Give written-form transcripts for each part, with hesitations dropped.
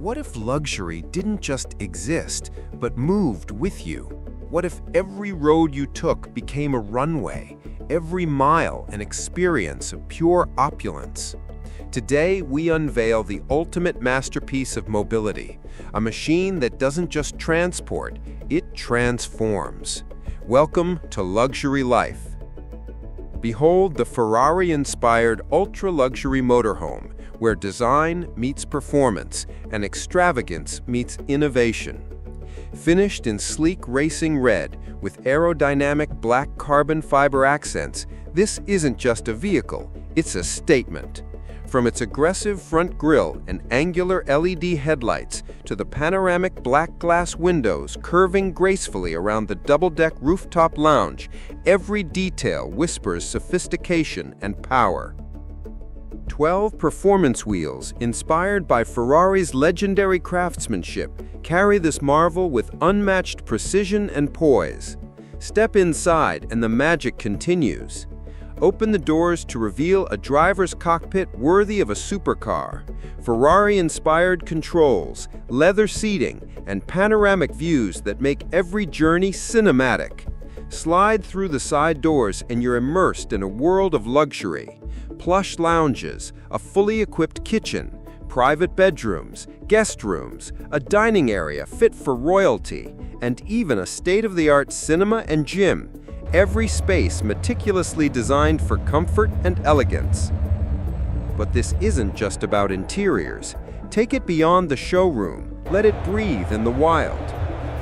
What if luxury didn't just exist, but moved with you? What if every road you took became a runway, every mile an experience of pure opulence? Today, we unveil the ultimate masterpiece of mobility, a machine that doesn't just transport, it transforms. Welcome to luxury life. Behold the Ferrari-inspired ultra-luxury motorhome, where design meets performance and extravagance meets innovation. Finished in sleek racing red with aerodynamic black carbon fiber accents, this isn't just a vehicle, it's a statement. From its aggressive front grille and angular LED headlights to the panoramic black glass windows curving gracefully around the double-deck rooftop lounge, every detail whispers sophistication and power. 12 performance wheels, inspired by Ferrari's legendary craftsmanship, carry this marvel with unmatched precision and poise. Step inside and the magic continues. Open the doors to reveal a driver's cockpit worthy of a supercar. Ferrari-inspired controls, leather seating, and panoramic views that make every journey cinematic. Slide through the side doors and you're immersed in a world of luxury. Plush lounges, a fully equipped kitchen, private bedrooms, guest rooms, a dining area fit for royalty, and even a state-of-the-art cinema and gym. Every space meticulously designed for comfort and elegance. But this isn't just about interiors. Take it beyond the showroom. Let it breathe in the wild.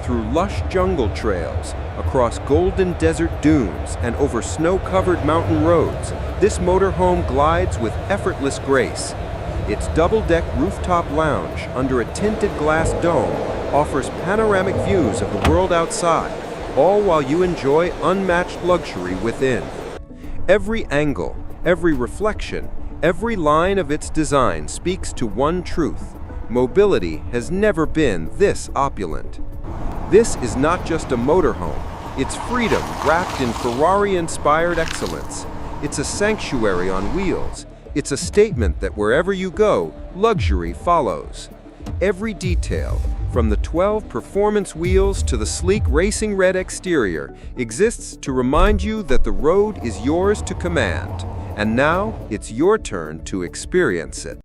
Through lush jungle trails, across golden desert dunes, and over snow-covered mountain roads, this motorhome glides with effortless grace. Its double-deck rooftop lounge under a tinted glass dome offers panoramic views of the world outside, all while you enjoy unmatched luxury within. Every angle, every reflection, every line of its design speaks to one truth: mobility has never been this opulent. This is not just a motorhome, it's freedom wrapped in Ferrari-inspired excellence. It's a sanctuary on wheels. It's a statement that wherever you go, luxury follows. Every detail, from the 12 performance wheels to the sleek racing red exterior, exists to remind you that the road is yours to command. And now, it's your turn to experience it.